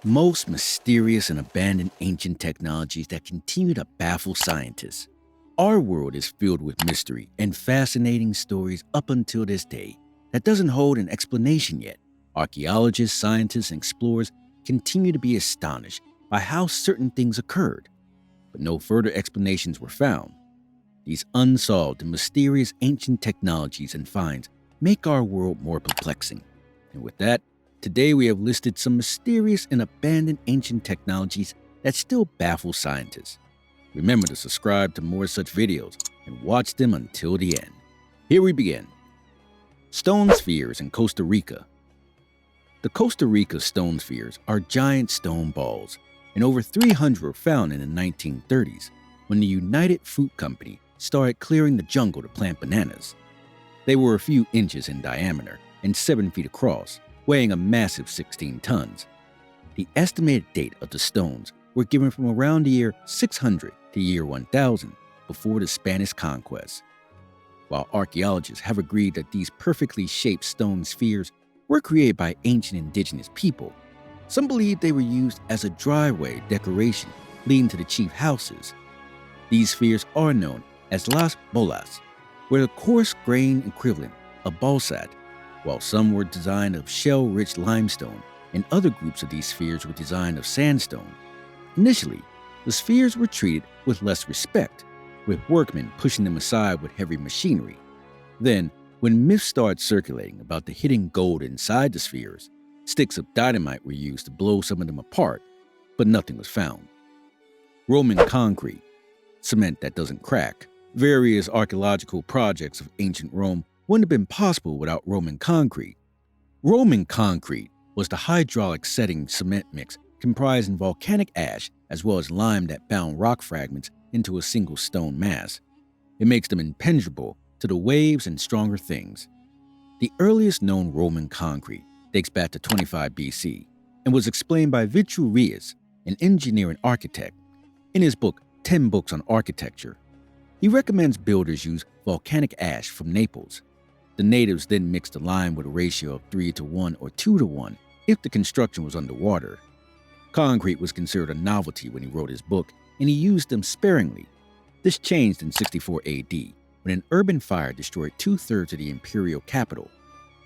Most mysterious and abandoned ancient technologies that continue to baffle scientists. Our world is filled with mystery and fascinating stories up until this day that doesn't hold an explanation yet. Archaeologists, scientists, and explorers continue to be astonished by how certain things occurred, but no further explanations were found. These unsolved and mysterious ancient technologies and finds make our world more perplexing. And with that, today we have listed some mysterious and abandoned ancient technologies that still baffle scientists. Remember to subscribe to more such videos and watch them until the end. Here we begin. Stone spheres in Costa Rica. The Costa Rica stone spheres are giant stone balls, and over 300 were found in the 1930s when the United Fruit Company started clearing the jungle to plant bananas. They were a few inches in diameter and 7 feet across, weighing a massive 16 tons. The estimated date of the stones were given from around the year 600 to year 1000 before the Spanish conquest. While archaeologists have agreed that these perfectly shaped stone spheres were created by ancient indigenous people, some believe they were used as a driveway decoration leading to the chief houses. These spheres are known as las bolas, were the coarse grain equivalent of balsat, while some were designed of shell-rich limestone and other groups of these spheres were designed of sandstone. Initially, the spheres were treated with less respect, with workmen pushing them aside with heavy machinery. Then, when myths started circulating about the hidden gold inside the spheres, sticks of dynamite were used to blow some of them apart, but nothing was found. Roman concrete, cement that doesn't crack. Various archaeological projects of ancient Rome wouldn't have been possible without Roman concrete. Roman concrete was the hydraulic setting cement mix comprising volcanic ash as well as lime that bound rock fragments into a single stone mass. It makes them impenetrable to the waves and stronger things. The earliest known Roman concrete dates back to 25 BC and was explained by Vitruvius, an engineer and architect. In his book, 10 Books on Architecture, he recommends builders use volcanic ash from Naples. The natives then mixed the lime with a ratio of 3:1 or 2:1 if the construction was underwater. Concrete was considered a novelty when he wrote his book, and he used them sparingly. This changed in 64 AD, when an urban fire destroyed 2/3 of the imperial capital.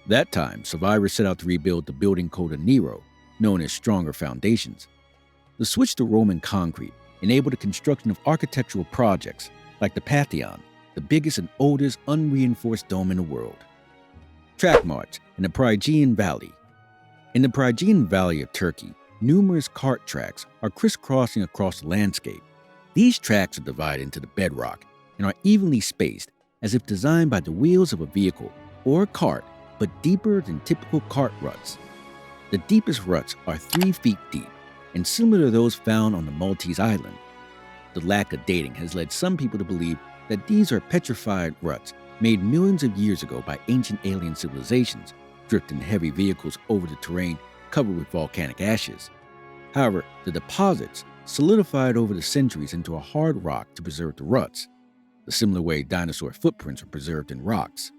That time, survivors set out to rebuild the building code of Nero, known as stronger foundations. The switch to Roman concrete enabled the construction of architectural projects like the Pantheon, the biggest and oldest unreinforced dome in the world. Track march in the Phrygian Valley. In the Phrygian Valley of Turkey, numerous cart tracks are crisscrossing across the landscape. These tracks are divided into the bedrock and are evenly spaced as if designed by the wheels of a vehicle or a cart, but deeper than typical cart ruts. The deepest ruts are 3 feet deep and similar to those found on the Maltese island. The lack of dating has led some people to believe that these are petrified ruts made millions of years ago by ancient alien civilizations, drifting heavy vehicles over the terrain covered with volcanic ashes. However, the deposits solidified over the centuries into a hard rock to preserve the ruts, the similar way dinosaur footprints are preserved in rocks.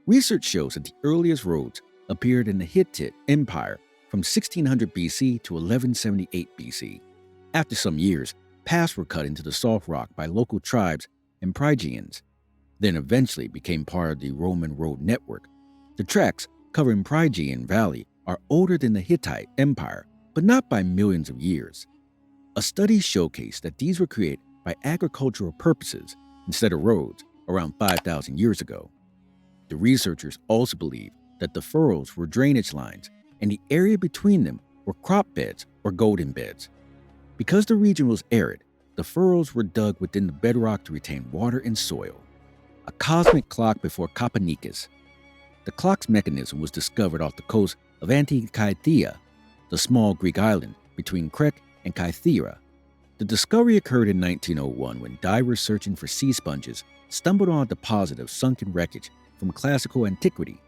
Research shows that the earliest roads appeared in the Hittite Empire from 1600 BC to 1178 BC. After some years, paths were cut into the soft rock by local tribes and Phrygians, then eventually became part of the Roman road network. The tracks covering Phrygian Valley are older than the Hittite Empire, but not by millions of years. A study showcased that these were created by agricultural purposes instead of roads around 5,000 years ago. The researchers also believe that the furrows were drainage lines and the area between them were crop beds or golden beds. Because the region was arid, the furrows were dug within the bedrock to retain water and soil. A cosmic clock before Copernicus. The clock's mechanism was discovered off the coast of Antikythera, the small Greek island between Crete and Kythera. The discovery occurred in 1901 when divers searching for sea sponges stumbled on a deposit of sunken wreckage from classical antiquity.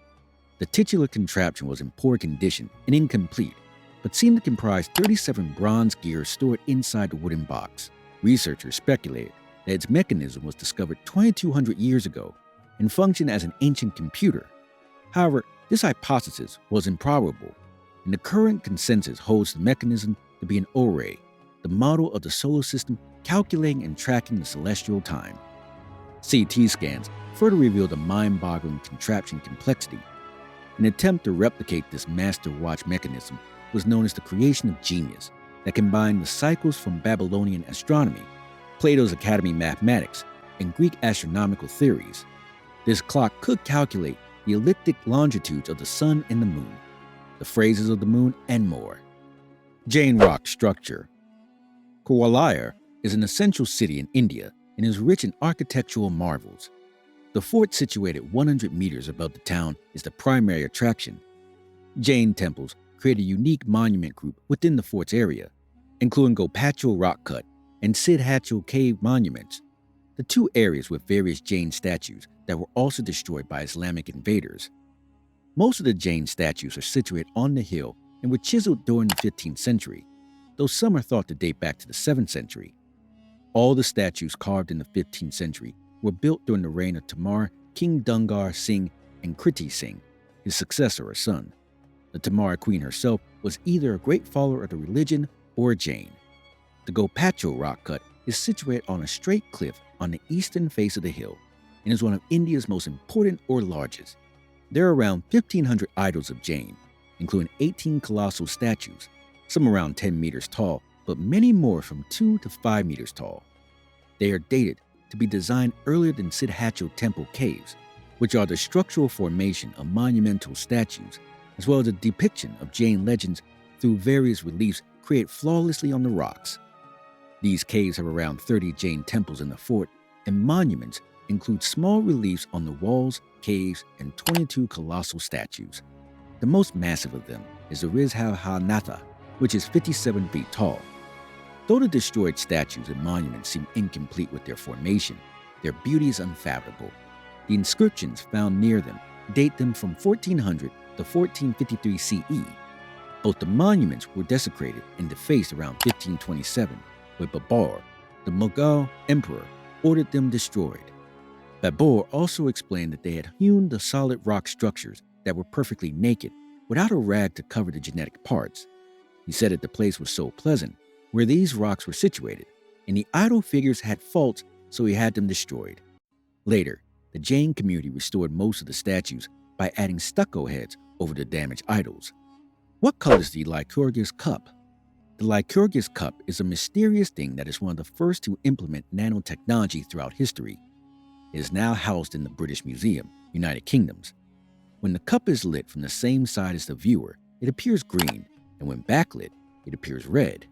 The titular contraption was in poor condition and incomplete, but seemed to comprise 37 bronze gears stored inside the wooden box. Researchers speculated that its mechanism was discovered 2,200 years ago and functioned as an ancient computer. However, this hypothesis was improbable. and the current consensus holds the mechanism to be an Ore, the model of the solar system calculating and tracking the celestial time. CT scans further reveal the mind-boggling contraption complexity. An attempt to replicate this master watch mechanism was known as the creation of genius that combined the cycles from Babylonian astronomy, Plato's Academy mathematics, and Greek astronomical theories. This clock could calculate the elliptic longitudes of the sun and the moon, the phases of the moon, and more. Jain rock structure. Gwalior is an essential city in India and is rich in architectural marvels. The fort situated 100 meters above the town is the primary attraction. Jain temples create a unique monument group within the fort's area, including Gopachal rock cut and Siddhachal cave monuments, the two areas with various Jain statues that were also destroyed by Islamic invaders. Most of the Jain statues are situated on the hill and were chiseled during the 15th century, though some are thought to date back to the 7th century. All the statues carved in the 15th century were built during the reign of Tamar, King Dungar Singh, and Kriti Singh, his successor or son. The Tamar queen herself was either a great follower of the religion or a Jain. The Gopachal rock cut is situated on a straight cliff on the eastern face of the hill and is one of India's most important or largest. There are around 1,500 idols of Jain, including 18 colossal statues, some around 10 meters tall, but many more from 2 to 5 meters tall. They are dated to be designed earlier than Siddhachal temple caves, which are the structural formation of monumental statues, as well as a depiction of Jain legends through various reliefs created flawlessly on the rocks. These caves have around 30 Jain temples in the fort, and monuments include small reliefs on the walls, caves, and 22 colossal statues. The most massive of them is the Rizhalhanatha, which is 57 feet tall. Though the destroyed statues and monuments seem incomplete with their formation, their beauty is unfathomable. The inscriptions found near them date them from 1400 to 1453 CE. Both the monuments were desecrated and defaced around 1527, when Babur, the Mughal emperor, ordered them destroyed. Babur also explained that they had hewn the solid rock structures that were perfectly naked, without a rag to cover the genetic parts. He said that the place was so pleasant, where these rocks were situated, and the idol figures had faults, so he had them destroyed. Later, the Jain community restored most of the statues by adding stucco heads over the damaged idols. What color is the Lycurgus cup? The Lycurgus cup is a mysterious thing that is one of the first to implement nanotechnology throughout history. It is now housed in the British Museum, United Kingdoms. When the cup is lit from the same side as the viewer, it appears green, and when backlit, it appears red.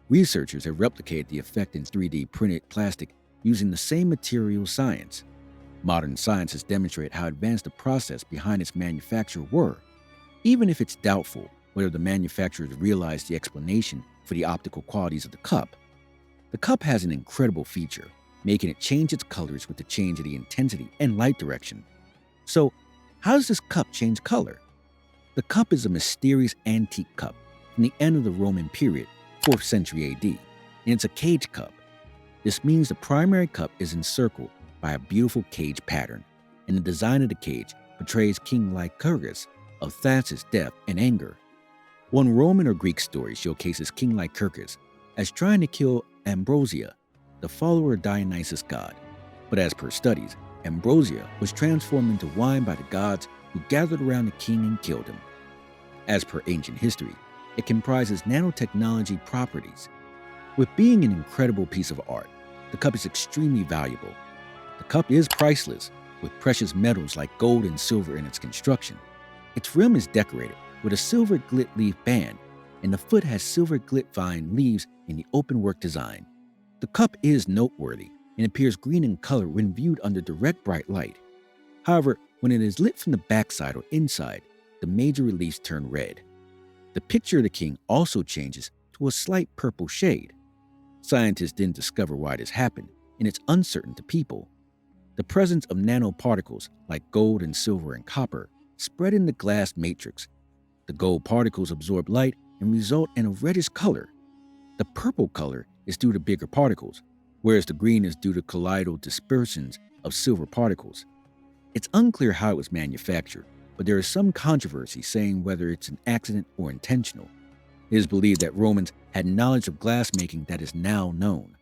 Researchers have replicated the effect in 3D printed plastic using the same material science. Modern science has demonstrated how advanced the process behind its manufacture were, even if it's doubtful whether the manufacturers realized the explanation for the optical qualities of the cup. The cup has an incredible feature, making it change its colors with the change of the intensity and light direction. So, how does this cup change color? The cup is a mysterious antique cup from the end of the Roman period, 4th century AD, and it's a cage cup. This means the primary cup is encircled by a beautiful cage pattern, and the design of the cage portrays King Lycurgus of Thassa's death and anger. One Roman or Greek story showcases King Lycurgus as trying to kill Ambrosia, the follower of Dionysus god, but as per studies, Ambrosia was transformed into wine by the gods who gathered around the king and killed him. As per ancient history, it comprises nanotechnology properties. With being an incredible piece of art, the cup is extremely valuable. The cup is priceless, with precious metals like gold and silver in its construction. Its rim is decorated with a silver gilt leaf band, and the foot has silver gilt vine leaves in the open-work design. The cup is noteworthy and appears green in color when viewed under direct bright light. However, when it is lit from the backside or inside, the major reliefs turn red. The picture of the king also changes to a slight purple shade. Scientists didn't discover why this happened, and it's uncertain to people. The presence of nanoparticles like gold and silver and copper spread in the glass matrix. The gold particles absorb light and result in a reddish color. The purple color is due to bigger particles, whereas the green is due to colloidal dispersions of silver particles. It's unclear how it was manufactured, but there is some controversy saying whether it's an accident or intentional. It is believed that Romans had knowledge of glassmaking that is now known,